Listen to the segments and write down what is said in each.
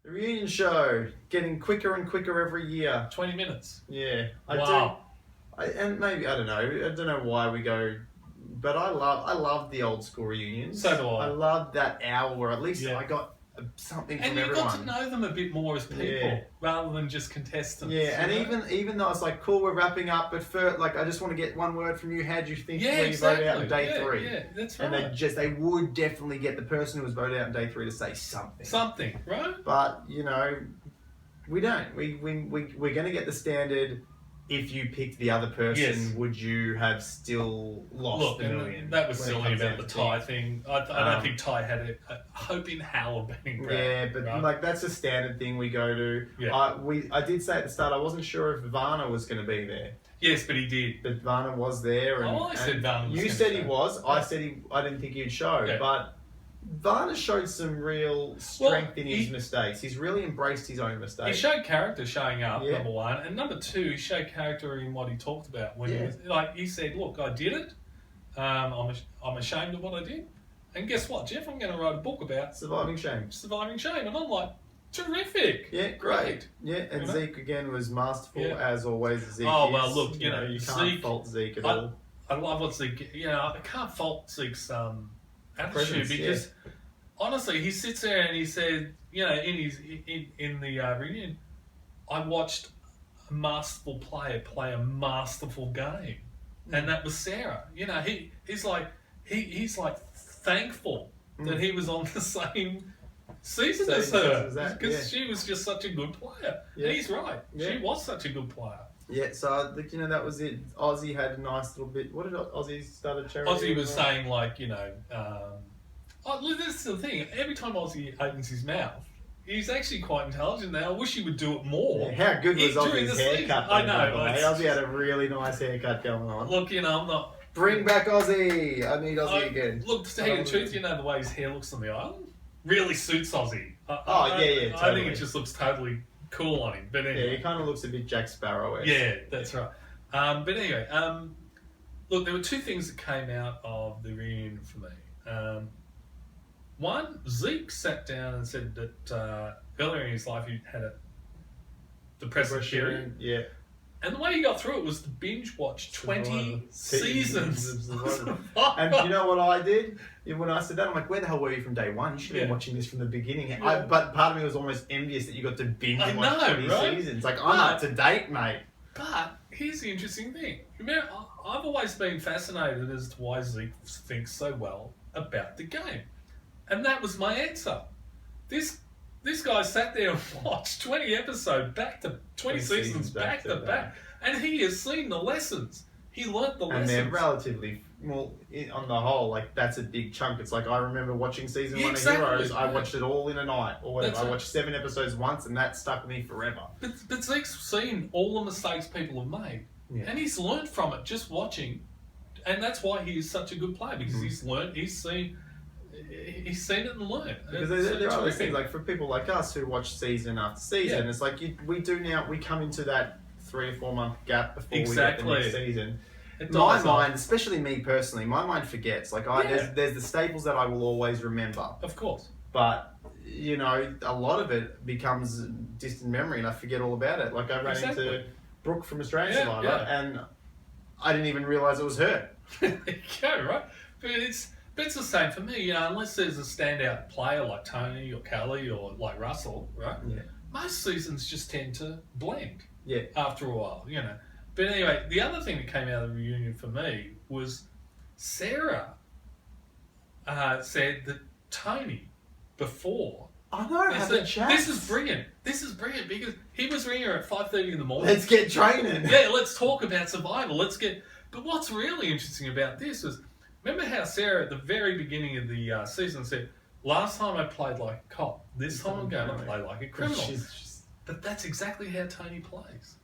The reunion show getting quicker and quicker every year. 20 minutes. Yeah, Wow. And maybe I don't know why we go, but I love the old school reunions. So do I. I love that hour where at least Yeah. I got something And from you everyone. got to know them a bit more as people, Yeah. rather than just contestants. Yeah, and you know? even though it's like cool, we're wrapping up, but for I just want to get one word from you. How do you think Yeah, when you voted out on exactly. day 3? Yeah, that's right. And they would definitely get the person who was voted out on day 3 to say something. Something, right? But we don't. We're going to get the standard. If you picked the other person, Yes. would you have still lost the million? And that was when it silly comes about down the to Ty things? thing. I don't think Ty had a hope in hell of being proud. Yeah, but right? that's a standard thing we go to. Yeah. I did say at the start I wasn't sure if Varna was going to be there. Yes, but he did. But Varna was there. And, I said Varna was you gonna said he show. was. Yeah. I said I didn't think he'd show. Yeah. But Varna showed some real strength in his he- mistakes. He's really embraced his own He mistakes. showed character showing up, Yeah. number one. And number two, he showed character in what he talked about. When he Yeah. was, he said, look, I did it. I'm ashamed of what I did. And guess what, Jeff? I'm going to write a book about Surviving shame. surviving shame. And I'm like, terrific. Yeah, great. Yeah, and You know? Zeke again was masterful Yeah. as always. Zeke Oh, is. well, look, you can't Zeke- fault Zeke at all. I love what Zeke... I can't fault Zeke's attitude Presence, because... Honestly, he sits there and he said, in the reunion, I watched a masterful player play a masterful game, and that was Sarah. He's like thankful that he was on the same season as her because she was just such a good player. Yeah. And he's right. Yeah. She was such a good player. Yeah, so that was it. Ozzy had a nice little bit. What did Ozzy start a charity? Ozzy was saying look, this is the thing. Every time Ozzy opens his mouth, he's actually quite intelligent now. I wish he would do it more. Yeah, how good was During Ozzy's the season. haircut? I know. by the way? Like, Ozzy had a really nice haircut going on. look, I'm not... Bring back Ozzy! I need Ozzy again. Look, to tell you the truth, the way his hair looks on the island really suits Ozzy. I totally. think it just looks totally cool on him. But Yeah, anyway. he kind of looks a bit Jack Sparrow-esque. Yeah, that's right. But anyway, look, there were two things that came out of the reunion for me. One, Zeke sat down and said that earlier in his life he had a depressive period. Yeah. And the way he got through it was to binge watch 20 seasons. And you know what I did? When I said that, I'm like, where the hell were you from day one? You should have been watching this from the beginning. Yeah. But part of me was almost envious that you got to binge I watch know, 20 right? seasons. Like, I'm up to date, mate. But here's the interesting thing. Remember, I've always been fascinated as to why Zeke thinks so well about the game. And that was my answer. This guy sat there and watched 20 episodes 20 seasons back to back. And he has seen the lessons. He learnt the lessons. And they're relatively, well, on the whole, like, that's a big chunk. It's like, I remember watching season 1 of Heroes. I watched it all in a night. Or whatever. I watched 7 episodes once and that stuck with me forever. But Zeke's seen all the mistakes people have made. Yeah. And he's learnt from it just watching. And that's why he is such a good player. Because he's seen it and learned. Because there are other things, like for people like us who watch season after season, it's like we come into that 3 or 4 month gap before we get the next season. My mind, especially me personally, my mind forgets. Like there's the staples that I will always remember. Of course. But a lot of it becomes distant memory, and I forget all about it. Like I ran into Brooke from Australian Survivor, and I didn't even realise it was her. There you go, right? But it's the same for me, unless there's a standout player like Tony or Kelly or like Russell, right? Yeah. Most seasons just tend to blend. Yeah. After a while, But anyway, the other thing that came out of the reunion for me was Sarah said that Tony before. I know, have a chat. This is brilliant. Because he was ringing her at 5:30 in the morning. Let's get training. Yeah, let's talk about survival. But what's really interesting about this was, remember how Sarah at the very beginning of the season said, "Last time I played like a cop. This time I'm going to play like a criminal." But that's exactly how Tony plays.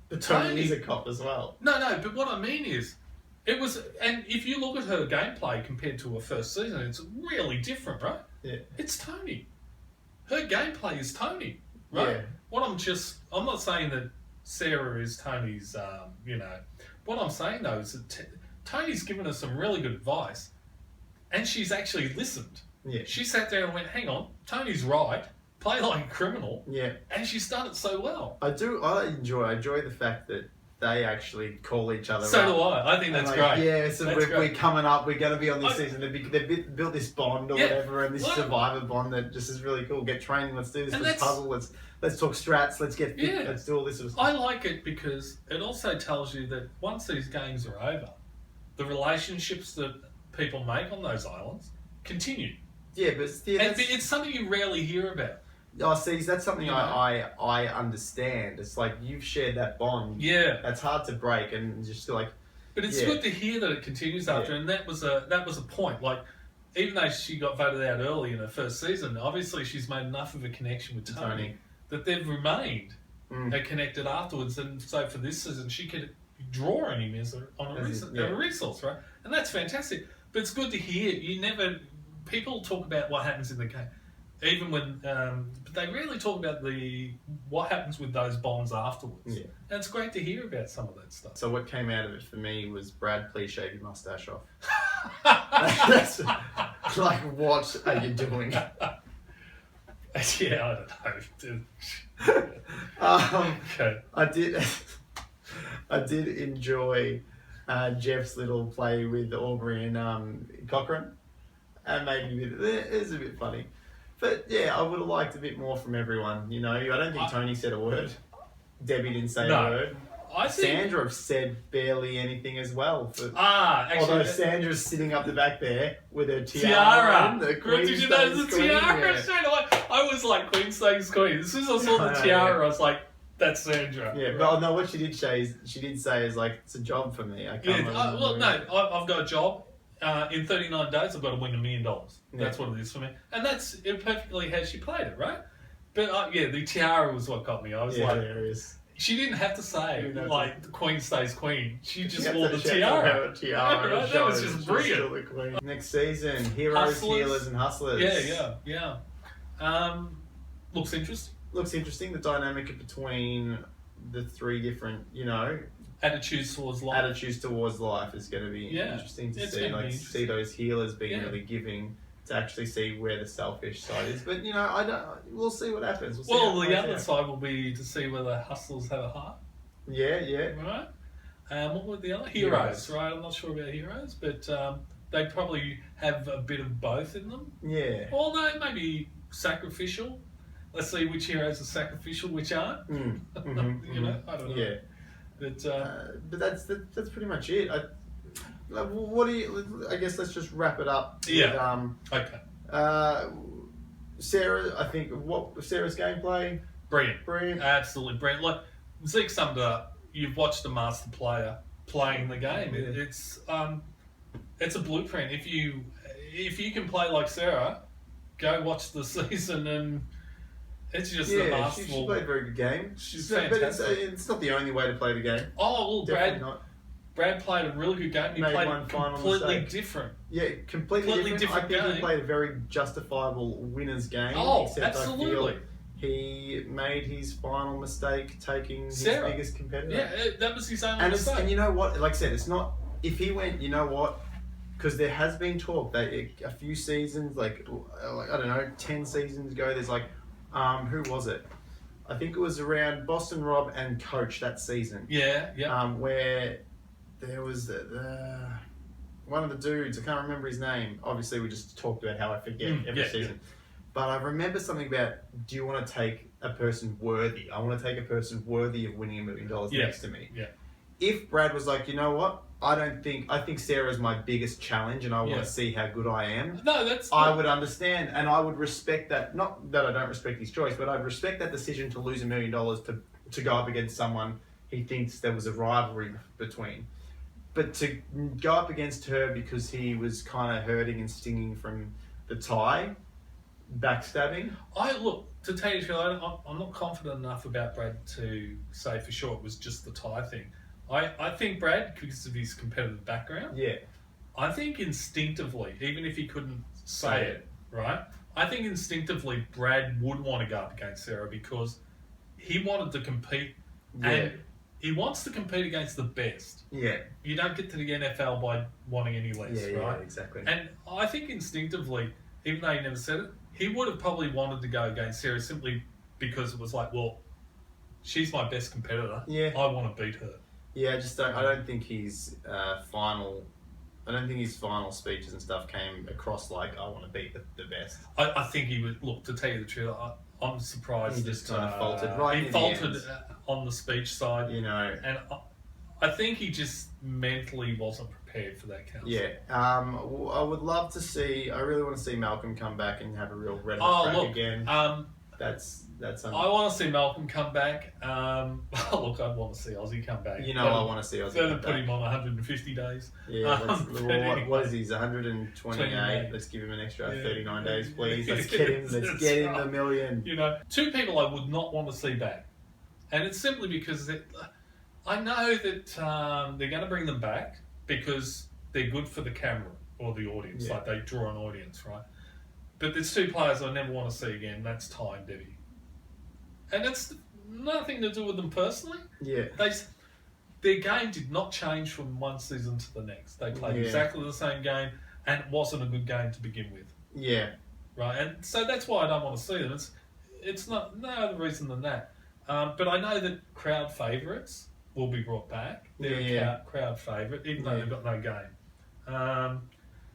But Tony is a cop as well. No, but what I mean is, it was, and if you look at her gameplay compared to her first season, it's really different, right? Yeah. It's Tony. Her gameplay is Tony, right? Yeah. I'm not saying that Sarah is Tony's, What I'm saying though is that Tony's given her some really good advice, and she's actually listened. Yeah. She sat there and went, hang on, Tony's right. play like a criminal. Yeah. And she's done it so well. I enjoy the fact that they actually call each other So up. do I. I think that's like, great. Yeah, so we're coming up. We're going to be on this season. They've built this bond or whatever, and this Survivor bond that just is really cool. Get training. Let's do this. Let's puzzle. Let's talk strats. Let's get fit. Let's do all this sort of stuff. I like it because it also tells you that once these games are over, the relationships that people make on those islands continue. Yeah, but it's something you rarely hear about. Oh, see, that's something I understand. It's like you've shared that bond. Yeah, that's hard to break, and just like. But it's good to hear that it continues after, and that was a point. Like, even though she got voted out early in her first season, obviously she's made enough of a connection with Tony that they've remained connected afterwards. And so for this season, she could draw on him as a resource, right? And that's fantastic. But it's good to hear. People talk about what happens in the game, even when, but they rarely talk about what happens with those bonds afterwards. Yeah. And it's great to hear about some of that stuff. So what came out of it for me was, Brad, please shave your mustache off. That's, like, what are you doing? Yeah, I don't know. Okay. I did enjoy Jeff's little play with Aubrey and Cochrane. And maybe it was a bit funny. But yeah, I would have liked a bit more from everyone. You know, I don't think Tony said a word. Debbie didn't say a word. Sandra said barely anything as well. Actually, although Sandra's sitting up the back there with her tiara. Did you notice the tiara straight away? I was like, Queen stays queen. As soon as I saw the tiara, I was like, that's Sandra. Yeah, but no, what she did say is like, it's a job for me. I've got a job. In 39 days, I've got to win $1 million. That's what it is for me. And that's perfectly how she played it, right? But the tiara was what got me. I was like, hilarious. She didn't have to say, like, the queen stays queen. She just wore the tiara. Right? That was just brilliant. Next season, heroes, healers, and hustlers. Yeah. Looks interesting. Looks interesting. The dynamic between the three different, attitudes towards life is going to be interesting to see. Like, see those healers being really giving, to actually see where the selfish side is. But we'll see what happens. The other side will be to see whether hustlers have a heart. Yeah. Right. What were the other heroes? Right. I'm not sure about heroes, but they probably have a bit of both in them. Yeah. Or no, maybe sacrificial. Let's see which heroes are sacrificial, which aren't. I don't know. Yeah. But that's pretty much it. I guess let's just wrap it up. Yeah. With, okay. Sarah, I think Sarah's gameplay. Brilliant. Absolutely brilliant. Like Zeke summed it up. You've watched a master player playing the game. Yeah. It's a blueprint. If you can play like Sarah, go watch the season and. It's just a masterful. She played a very good game. She's fantastic. But it's not the only way to play the game. Oh, well, Brad played a really good game. He played one completely different. Yeah, completely different. I think he played a very justifiable winner's game. Oh, except absolutely. I feel he made his final mistake taking his biggest competitor. Yeah, that was his only mistake. And you know what? Like I said, it's not... If he went, you know what? Because there has been talk that a few seasons, like I don't know, 10 seasons ago, there's like... who was it? I think it was around Boston Rob and Coach that season. Yeah. Where there was one of the dudes, I can't remember his name. Obviously, we just talked about how I forget every season. Yeah. But I remember something about, do you want to take a person worthy? I want to take a person worthy of winning $1 million next to me. Yeah. If Brad was like, you know what? I think Sarah's my biggest challenge and I want to see how good I am. No, I would understand and I would respect that. Not that I don't respect his choice, but I'd respect that decision to lose $1 million to go up against someone he thinks there was a rivalry between. But to go up against her because he was kind of hurting and stinging from the tie, backstabbing. To tell you the truth, I'm not confident enough about Brad to say for sure it was just the tie thing. I think Brad, because of his competitive background, I think instinctively, even if he couldn't say it, right? I think instinctively Brad would want to go up against Sarah because he wanted to compete and he wants to compete against the best. Yeah. You don't get to the NFL by wanting any less, right? Yeah, exactly. And I think instinctively, even though he never said it, he would have probably wanted to go against Sarah simply because it was like, well, she's my best competitor. Yeah. I want to beat her. Yeah, I don't think his final speeches and stuff came across like I want to beat the best. I think he would look. To tell you the truth, I'm surprised. He just kind of faltered right. He faltered on the speech side, and I think he just mentally wasn't prepared for that council. Yeah, I would love to see. I really want to see Malcolm come back and have a real red hot crack again. That's. I want to see Malcolm come back. Look, I'd want to see Ozzy come back. I want to see Ozzy come back. Put him on 150 days. Yeah, what is he? 128. Let's give him an extra 39 days, please. Let's get him. Let's get him $1 million. Two people I would not want to see back, and it's simply because I know that they're going to bring them back because they're good for the camera or the audience. Yeah. Like they draw an audience, right? But there's two players I never want to see again. That's Ty and Debbie. And it's nothing to do with them personally. Yeah. Their game did not change from one season to the next. They played exactly the same game, and it wasn't a good game to begin with. Yeah. Right, and so that's why I don't want to see them. It's not no other reason than that. But I know that crowd favourites will be brought back. They're a crowd favourite, even though they've got no game.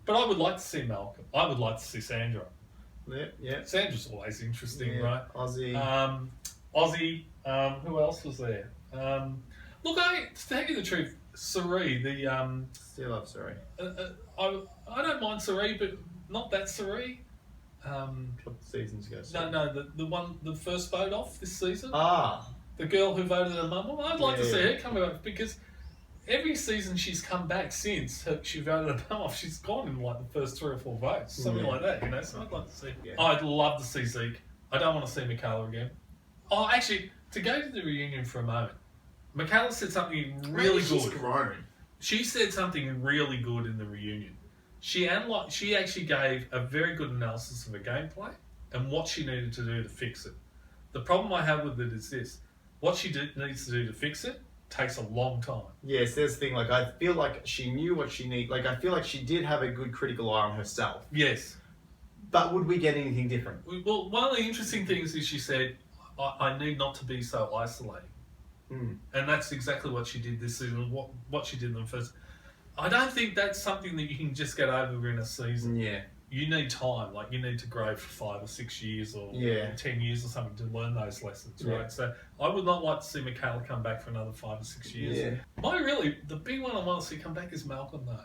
But I would like to see Malcolm. I would like to see Sandra. Yeah. Sandra's always interesting, right? Ozzy. Who else was there? Look, to tell you the truth, Sari, Still love Sari. I don't mind Sari, but not that Sari. A couple of seasons ago. No, the first vote off this season. The girl who voted her mum. I'd like to see her come back because every season she's come back since she voted her mum off. She's gone in like the first 3 or 4 votes, something like that. So I'd like to see. Yeah. I'd love to see Zeke. I don't want to see Michaela again. Oh, actually, to go to the reunion for a moment, Michaela said something really good. She's grown. She said something really good in the reunion. She actually gave a very good analysis of her gameplay and what she needed to do to fix it. The problem I have with it is this. What she needs to do to fix it takes a long time. Yes, there's the thing. Like, I feel like she knew what she needed. Like, I feel like she did have a good critical eye on herself. Yes. But would we get anything different? Well, one of the interesting things is she said, I need not to be so isolating. And that's exactly what she did this season, what she did in the first. I don't think that's something that you can just get over in a season. Yeah. You need time, like you need to grow for 5 or 6 years or 10 years or something to learn those lessons, right? So I would not like to see Michaela come back for another 5 or 6 years. Yeah. The big one I want to see come back is Malcolm though.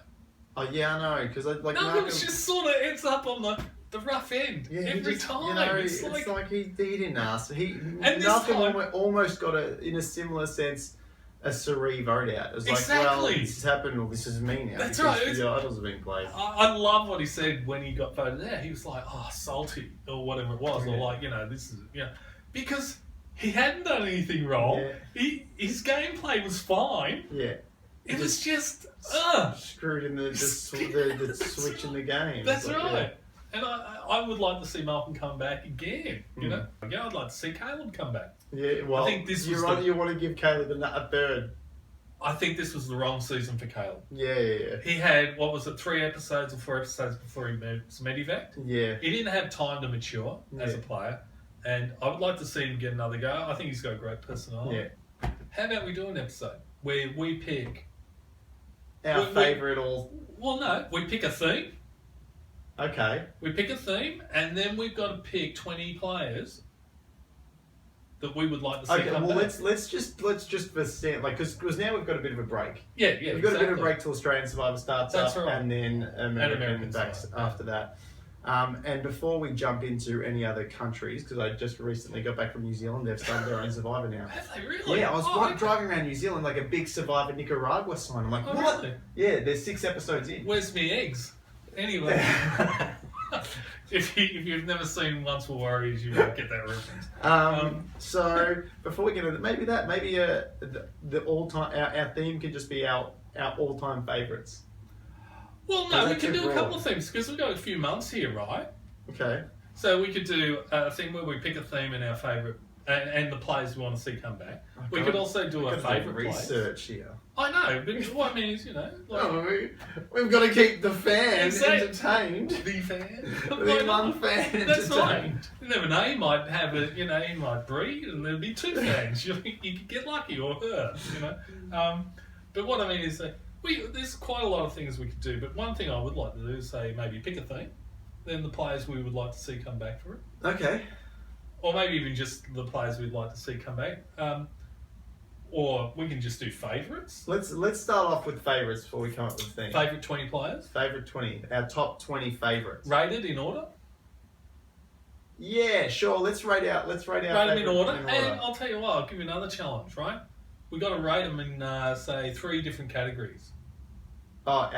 Oh yeah, I know, because Malcolm just sort of ends up on the rough end every time. It's like he didn't ask. Malcolm almost got in a similar sense a Sari vote out. It was like, well, this has happened, or this is me now. That's right. The idols have been played. I love what he said when he got voted out. He was like, salty, or whatever it was, or like, this is, because he hadn't done anything wrong. Yeah. His gameplay was fine. Yeah. It was just screwed in the switch in the game. That's right. And I would like to see Malcolm come back again. Again, I'd like to see Caleb come back. Yeah, well, I think this you want to give Caleb a third. I think this was the wrong season for Caleb. Yeah. He had, 3 episodes or 4 episodes before he was medevaced. Yeah. He didn't have time to mature as a player. And I would like to see him get another go. I think he's got a great personality. Yeah. How about we do an episode where we pick our favourite all... Well, no. We pick a theme. Okay. We pick a theme, and then we've got to pick 20 players that we would like to see come back. let's just because now we've got a bit of a break. Yeah, we've got a bit of a break till Australian Survivor starts up, right. And then American backs after that. And before we jump into any other countries, because I just recently got back from New Zealand, they've started their own Survivor now. Have they really? Yeah, I was driving around New Zealand like a big Survivor Nicaragua sign. I'm like, what? Really? Yeah, there's 6 episodes in. Where's me eggs? Anyway, if you've never seen Once Were Warriors, you won't get that reference. So before we get into maybe the all-time our theme could just be our all-time favourites. Well, no, we can do a couple of things because we've got a few months here, right? Okay. So we could do a thing where we pick a theme and our favourite and the players we want to see come back. We could also do a favourite research here. I know, but what I mean is, we've got to keep the fans entertained. The fan, the one fan That's entertained. Right. You never know. He might have a, he might breed, and there'll be 2 fans. You could get lucky, or her. But what I mean is that there's quite a lot of things we could do. But one thing I would like to do is say maybe pick a theme, then the players we would like to see come back for it. Okay. Or maybe even just the players we'd like to see come back. Or we can just do favourites. Let's start off with favourites before we come up with a theme. Favourite 20 players? Favourite 20. Our top 20 favourites. Rated in order? Yeah, sure. Let's rate out. Rate them in order. And I'll tell you what, I'll give you another challenge, right? We've got to rate them in, say, 3 different categories. Oh,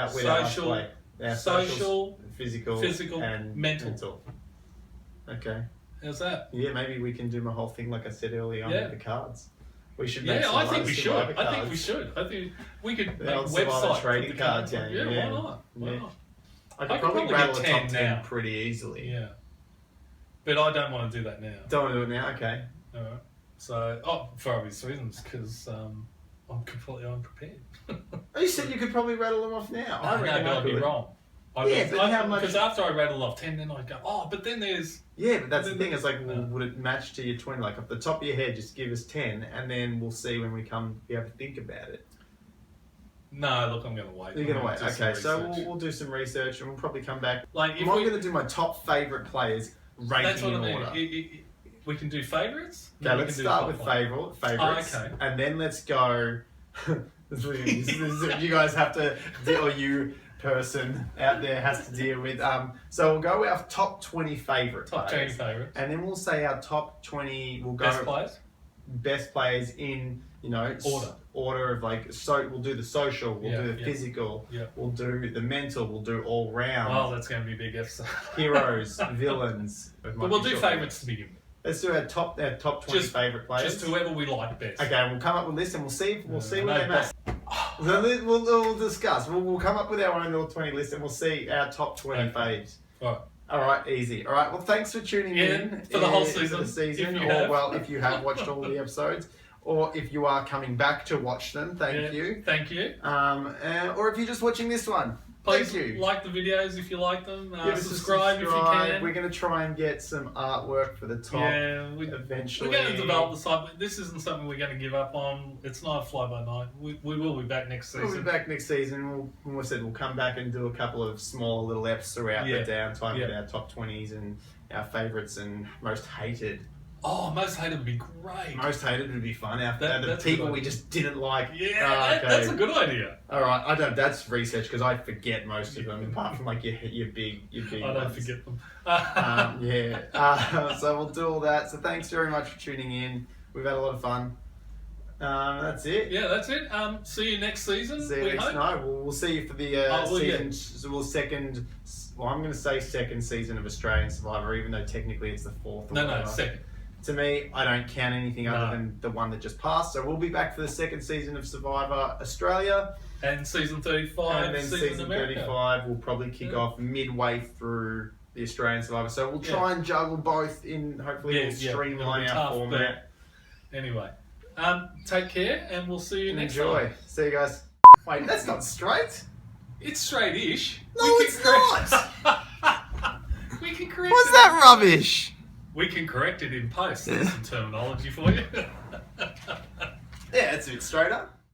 social, physical, and mental. Okay. How's that? Yeah, maybe we can do my whole thing like I said earlier on with the cards. We should make I think we should. I think we could make website trading cards. Yeah, why not? Why not? I could probably rattle a top 10 pretty easily. Yeah. But I don't want to do that now. Don't want to do it now? Okay. All right. So, for obvious reasons, because I'm completely unprepared. You said you could probably rattle them off now. I reckon I'd be wrong. But how much? Because after I rattle off 10, then I go, but then there's... Yeah, but that's the thing. It's like, would it match to your 20? Like, off the top of your head, just give us 10, and then we'll see when we come be able to think about it. No, look, I'm going to wait. You're going to wait. Okay, so we'll do some research, and we'll probably come back. Like, I'm going to do my top favourite players rating in order. We can do favourites? Okay, let's start with favourites. Okay. And then let's go... you guys have to... Or you... person out there has to deal with. So we'll go our top 20 favourite Top 20 favourites. And then we'll say our top 20... We'll go best players in, order of like... So we'll do the social, we'll do the physical, we'll do the mental, we'll do all round. Well, that's going to be a big episode. Heroes, villains. But we'll do favourites to begin with. Let's do our top 20 favourite players. Just whoever we like best. Okay, we'll come up with a list and we'll see where they match. We'll discuss. We'll come up with our own little 20 list and we'll see our top 20 faves. All right, easy. All right, well, thanks for tuning in for the whole season. For the season, if you have watched all the episodes, or if you are coming back to watch them, thank you. Thank you. Or if you're just watching this one. Please Thank you. Like the videos if you like them. Subscribe if you can. We're going to try and get some artwork for the top eventually. We're going to develop the site, but this isn't something we're going to give up on. It's not a fly-by-night. We will be back next season. We'll be back next season. We'll come back and do a couple of small little eps throughout the downtime with our top 20s and our favourites and most hated. Oh, most hated would be great. Most hated would be fun. The people we just didn't like. Yeah, that's a good idea. All right, that's research because I forget most of them apart from like your big. I don't forget them. So we'll do all that. So thanks very much for tuning in. We've had a lot of fun. That's it. Yeah, that's it. See you next season. We'll see you for the season. Yeah. I'm going to say second season of Australian Survivor, even though technically it's the fourth. No, second. To me, I don't count anything other than the one that just passed. So we'll be back for the second season of Survivor Australia. And season 35. And then season 35 will probably kick off midway through the Australian Survivor. So we'll try and juggle both in, hopefully we'll streamline our format. Anyway, take care and we'll see you next time. Enjoy. See you guys. Wait, that's not straight. It's straight-ish. No, it's not. We can correct What's that rubbish? We can correct it in post. There's some terminology for you. Yeah, it's a bit straighter.